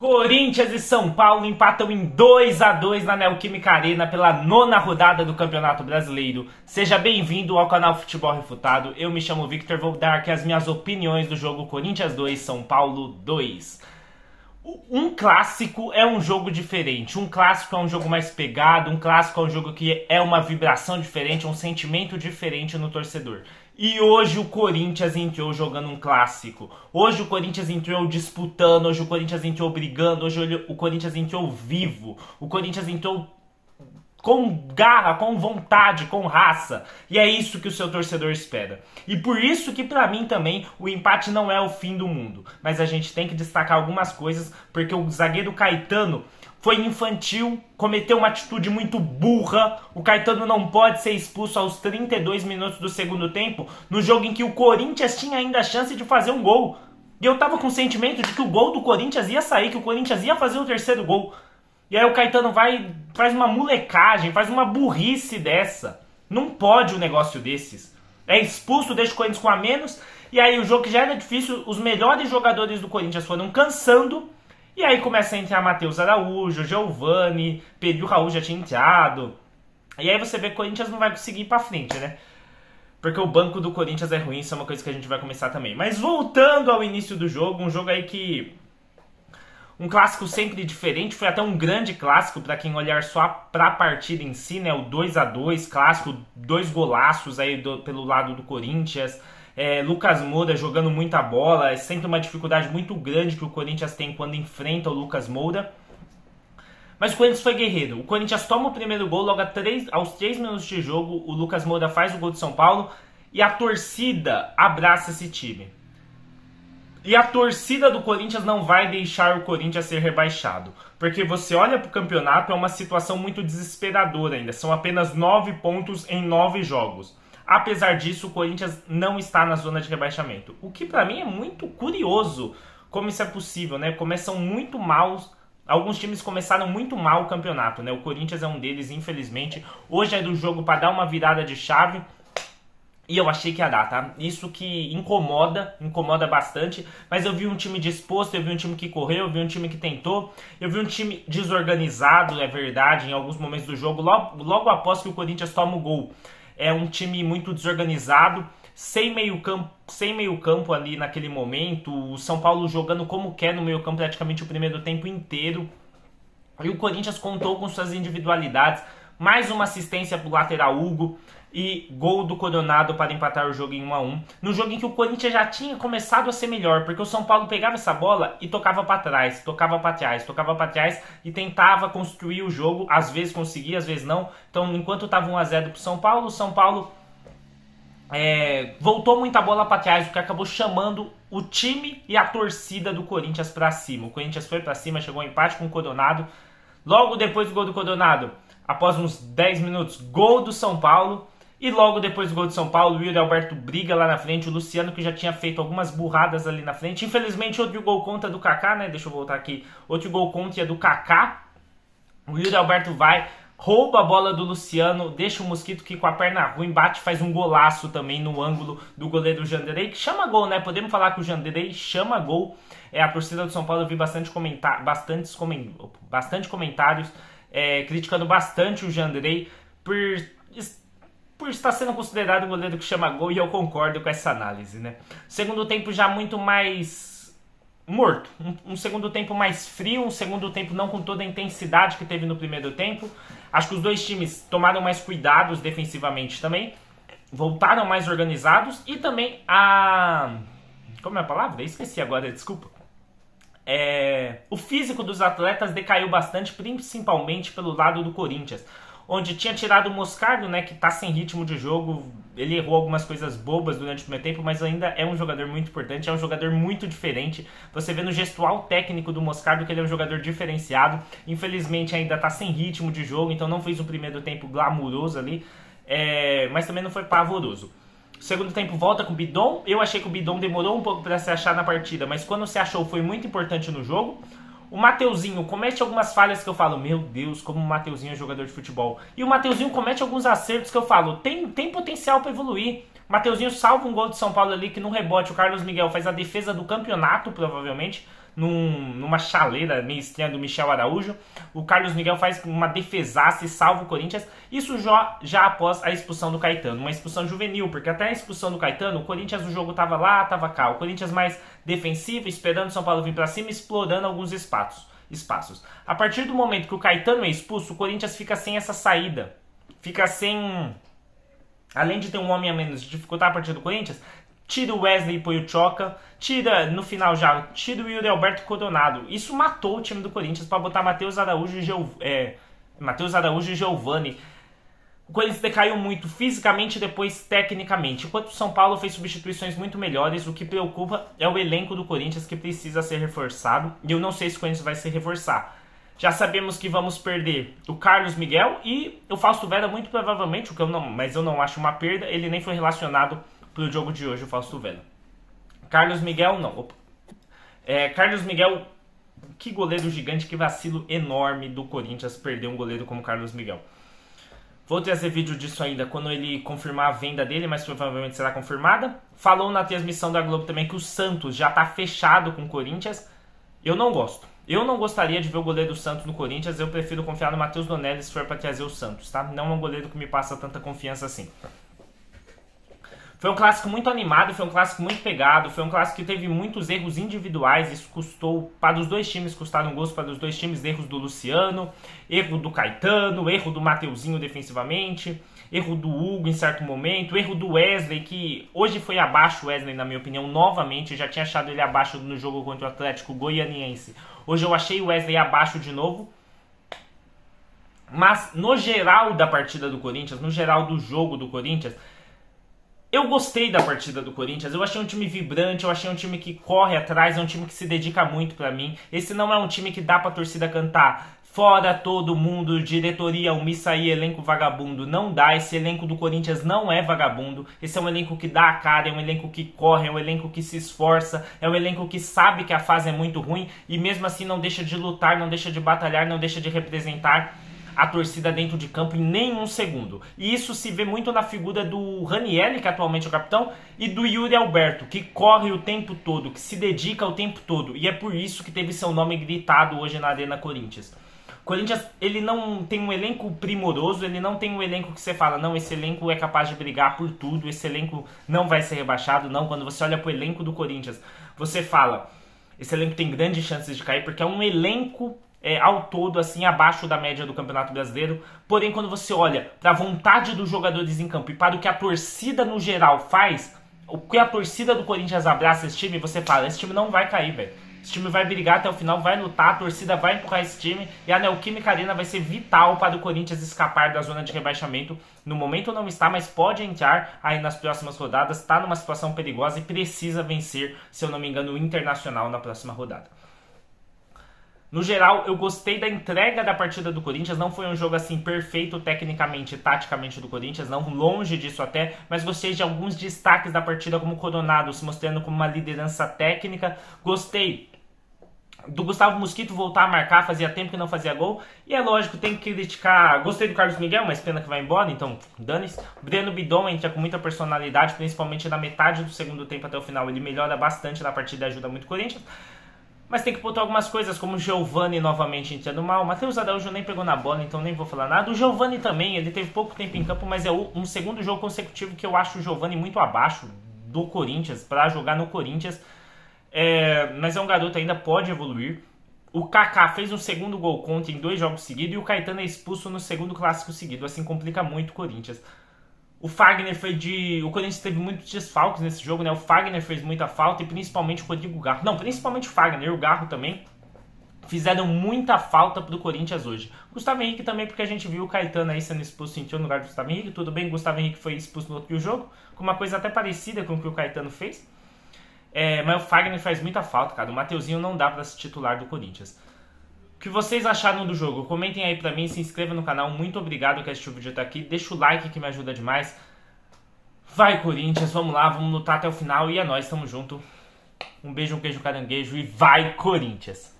Corinthians e São Paulo empatam em 2-2 na Neoquímica Arena pela 9ª rodada do Campeonato Brasileiro. Seja bem-vindo ao canal Futebol Refutado. Eu me chamo Victor, vou dar aqui as minhas opiniões do jogo Corinthians 2, São Paulo 2. Um clássico é um jogo diferente, um clássico é um jogo mais pegado, um clássico é um jogo que é uma vibração diferente, um sentimento diferente no torcedor. E hoje o Corinthians entrou jogando um clássico. Hoje o Corinthians entrou disputando, hoje o Corinthians entrou brigando, hoje o Corinthians entrou vivo. O Corinthians entrou com garra, com vontade, com raça. E é isso que o seu torcedor espera. E por isso que pra mim também o empate não é o fim do mundo. Mas a gente tem que destacar algumas coisas, porque o zagueiro Caetano foi infantil, cometeu uma atitude muito burra. O Caetano não pode ser expulso aos 32 minutos do segundo tempo, no jogo em que o Corinthians tinha ainda a chance de fazer um gol. E eu tava com o sentimento de que o gol do Corinthians ia sair, que o Corinthians ia fazer o terceiro gol. E aí o Caetano faz uma molecagem, faz uma burrice dessa. Não pode um negócio desses. É expulso, deixa o Corinthians com a menos. E aí o jogo que já era difícil, os melhores jogadores do Corinthians foram cansando. E aí começa a entrar Matheus Araújo, Giovani, Pedro Raul já tinha entrado. E aí você vê que o Corinthians não vai conseguir ir pra frente, né? Porque o banco do Corinthians é ruim, isso é uma coisa que a gente vai começar também. Mas voltando ao início do jogo, um jogo aí que... um clássico sempre diferente, foi até um grande clássico para quem olhar só pra partida em si, né? O 2-2, clássico, 2 golaços aí pelo lado do Corinthians. Lucas Moura jogando muita bola, é sempre uma dificuldade muito grande que o Corinthians tem quando enfrenta o Lucas Moura. Mas o Corinthians foi guerreiro. O Corinthians toma o primeiro gol, logo aos 3 minutos de jogo, o Lucas Moura faz o gol de São Paulo e a torcida abraça esse time. E a torcida do Corinthians não vai deixar o Corinthians ser rebaixado. Porque você olha para o campeonato, é uma situação muito desesperadora ainda. São apenas 9 pontos em 9 jogos. Apesar disso, o Corinthians não está na zona de rebaixamento. O que para mim é muito curioso como isso é possível, né? Começam muito mal, alguns times começaram muito mal o campeonato, né? O Corinthians é um deles, infelizmente. Hoje é do jogo para dar uma virada de chave. E eu achei que ia dar, tá? Isso que incomoda bastante. Mas eu vi um time disposto, eu vi um time que correu, eu vi um time que tentou. Eu vi um time desorganizado, é verdade, em alguns momentos do jogo. Logo após que o Corinthians toma o gol. É um time muito desorganizado, sem meio campo ali naquele momento. O São Paulo jogando como quer no meio campo praticamente o primeiro tempo inteiro. E o Corinthians contou com suas individualidades. Mais uma assistência para o lateral Hugo e gol do Coronado para empatar o jogo em 1-1. No jogo em que o Corinthians já tinha começado a ser melhor, porque o São Paulo pegava essa bola e tocava para trás, tocava para trás e tentava construir o jogo. Às vezes conseguia, às vezes não. Então, enquanto estava 1-0 para o São Paulo voltou muita bola para trás, o que acabou chamando o time e a torcida do Corinthians para cima. O Corinthians foi para cima, chegou ao empate com o Coronado. Logo depois do gol do Coronado, após uns 10 minutos, gol do São Paulo. E logo depois do gol de São Paulo, o Yuri Alberto briga lá na frente. O Luciano, que já tinha feito algumas burradas ali na frente. Infelizmente, outro gol contra do Kaká, né? Deixa eu voltar aqui. Outro gol contra é do Kaká. O Yuri Alberto vai, rouba a bola do Luciano, deixa o Mosquito que com a perna ruim bate, faz um golaço também no ângulo do goleiro Janderey, que chama gol, né? Podemos falar que o Janderey chama gol. A torcida do São Paulo, eu vi bastante comentários criticando bastante o Janderey por estar sendo considerado um goleiro que chama gol, e eu concordo com essa análise, né? Segundo tempo já muito mais morto, um segundo tempo mais frio, um segundo tempo não com toda a intensidade que teve no primeiro tempo. Acho que os dois times tomaram mais cuidados defensivamente também, voltaram mais organizados e também como é a palavra? Esqueci agora, desculpa. O físico dos atletas decaiu bastante, principalmente pelo lado do Corinthians, onde tinha tirado o Moscardo, né, que tá sem ritmo de jogo. Ele errou algumas coisas bobas durante o primeiro tempo, mas ainda é um jogador muito importante, é um jogador muito diferente. Você vê no gestual técnico do Moscardo que ele é um jogador diferenciado. Infelizmente ainda tá sem ritmo de jogo, então não fez um primeiro tempo glamuroso ali, mas também não foi pavoroso. Segundo tempo volta com o Bidon. Eu achei que o Bidon demorou um pouco para se achar na partida, mas quando se achou foi muito importante no jogo. O Mateuzinho comete algumas falhas que eu falo, meu Deus, como o Mateuzinho é jogador de futebol. E o Mateuzinho comete alguns acertos que eu falo, tem potencial para evoluir. Mateuzinho salva um gol de São Paulo ali, que no rebote o Carlos Miguel faz a defesa do campeonato, provavelmente. numa chaleira meio estranha do Michel Araújo. O Carlos Miguel faz uma defesaça e salva o Corinthians. Isso já após a expulsão do Caetano. Uma expulsão juvenil, porque até a expulsão do Caetano, o Corinthians, o jogo tava lá, tava cá. O Corinthians mais defensivo, esperando o São Paulo vir pra cima, explorando alguns espaços. A partir do momento que o Caetano é expulso, o Corinthians fica sem essa saída. Fica sem... Além de ter um homem a menos de dificultar a partida do Corinthians, tira o Wesley e põe o Choca, no final tira o Yuri Alberto Coronado. Isso matou o time do Corinthians para botar Matheus Araújo e Giovani. O Corinthians decaiu muito fisicamente e depois tecnicamente. Enquanto o São Paulo fez substituições muito melhores, o que preocupa é o elenco do Corinthians que precisa ser reforçado. E eu não sei se o Corinthians vai se reforçar. Já sabemos que vamos perder o Carlos Miguel e o Fausto Vera muito provavelmente, mas eu não acho uma perda, ele nem foi relacionado para o jogo de hoje, o Fausto Vera. Carlos Miguel, não. Carlos Miguel, que goleiro gigante, que vacilo enorme do Corinthians perder um goleiro como Carlos Miguel. Vou trazer vídeo disso ainda quando ele confirmar a venda dele, mas provavelmente será confirmada. Falou na transmissão da Globo também que o Santos já está fechado com o Corinthians. Eu não gosto. Eu não gostaria de ver o goleiro do Santos no Corinthians, eu prefiro confiar no Matheus Donelli se for para trazer o Santos, tá? Não é um goleiro que me passa tanta confiança assim. Foi um clássico muito animado, foi um clássico muito pegado, foi um clássico que teve muitos erros individuais, isso custou, para os dois times, custaram gols para os dois times, erros do Luciano, erro do Caetano, erro do Mateuzinho defensivamente, erro do Hugo em certo momento, erro do Wesley, que hoje foi abaixo o Wesley na minha opinião, novamente, eu já tinha achado ele abaixo no jogo contra o Atlético Goianiense. Hoje eu achei o Wesley abaixo de novo. Mas no geral da partida do Corinthians, no geral do jogo do Corinthians, eu gostei da partida do Corinthians. Eu achei um time vibrante, eu achei um time que corre atrás, é um time que se dedica muito pra mim. Esse não é um time que dá pra torcida cantar fora todo mundo, diretoria, omissa aí, elenco vagabundo. Não dá, esse elenco do Corinthians não é vagabundo. Esse é um elenco que dá a cara, é um elenco que corre, é um elenco que se esforça, é um elenco que sabe que a fase é muito ruim e mesmo assim não deixa de lutar, não deixa de batalhar, não deixa de representar a torcida dentro de campo em nenhum segundo. E isso se vê muito na figura do Ranieri, que atualmente é o capitão, e do Yuri Alberto, que corre o tempo todo, que se dedica o tempo todo. E é por isso que teve seu nome gritado hoje na Arena Corinthians. Corinthians, ele não tem um elenco primoroso, ele não tem um elenco que você fala, não, esse elenco é capaz de brigar por tudo, esse elenco não vai ser rebaixado, não. Quando você olha pro elenco do Corinthians, você fala, esse elenco tem grandes chances de cair, porque é um elenco ao todo, assim, abaixo da média do Campeonato Brasileiro. Porém, quando você olha para a vontade dos jogadores em campo e para o que a torcida no geral faz, o que a torcida do Corinthians abraça esse time, você fala, esse time não vai cair, velho. Esse time vai brigar até o final, vai lutar, a torcida vai empurrar esse time e a Neoquímica Arena vai ser vital para o Corinthians escapar da zona de rebaixamento. No momento não está, mas pode entrar aí nas próximas rodadas, está numa situação perigosa e precisa vencer, se eu não me engano, o Internacional na próxima rodada. No geral, eu gostei da entrega da partida do Corinthians, não foi um jogo assim perfeito tecnicamente e taticamente do Corinthians, não, longe disso até, mas gostei de alguns destaques da partida, como o Coronado se mostrando como uma liderança técnica, gostei do Gustavo Mosquito voltar a marcar, fazia tempo que não fazia gol, e é lógico, tem que criticar, gostei do Carlos Miguel, mas pena que vai embora, então dane-se. Breno Bidon entra com muita personalidade, principalmente na metade do segundo tempo até o final, ele melhora bastante na partida e ajuda muito o Corinthians. Mas tem que botar algumas coisas, como o Giovani novamente entrando mal. O Matheus Araújo nem pegou na bola, então nem vou falar nada. O Giovani também, ele teve pouco tempo em campo, mas é um segundo jogo consecutivo que eu acho o Giovani muito abaixo do Corinthians, para jogar no Corinthians. Mas é um garoto, ainda pode evoluir. O Kaká fez um segundo gol contra em 2 jogos seguidos e o Caetano é expulso no segundo clássico seguido. Assim complica muito o Corinthians. O Fagner o Corinthians teve muitos desfalques nesse jogo, né? O Fagner fez muita falta e principalmente o Rodrigo Garro. Não, principalmente o Fagner e o Garro também fizeram muita falta pro Corinthians hoje. Gustavo Henrique também, porque a gente viu o Caetano aí sendo expulso, sentiu no lugar do Gustavo Henrique. Tudo bem, Gustavo Henrique foi expulso no outro jogo, com uma coisa até parecida com o que o Caetano fez. Mas o Fagner faz muita falta, cara. O Mateuzinho não dá pra ser titular do Corinthians. O que vocês acharam do jogo? Comentem aí pra mim, se inscreva no canal. Muito obrigado que assistiu o vídeo até aqui. Deixa o like que me ajuda demais. Vai, Corinthians, vamos lá, vamos lutar até o final. E é nóis, tamo junto. Um beijo, um queijo, caranguejo e vai, Corinthians!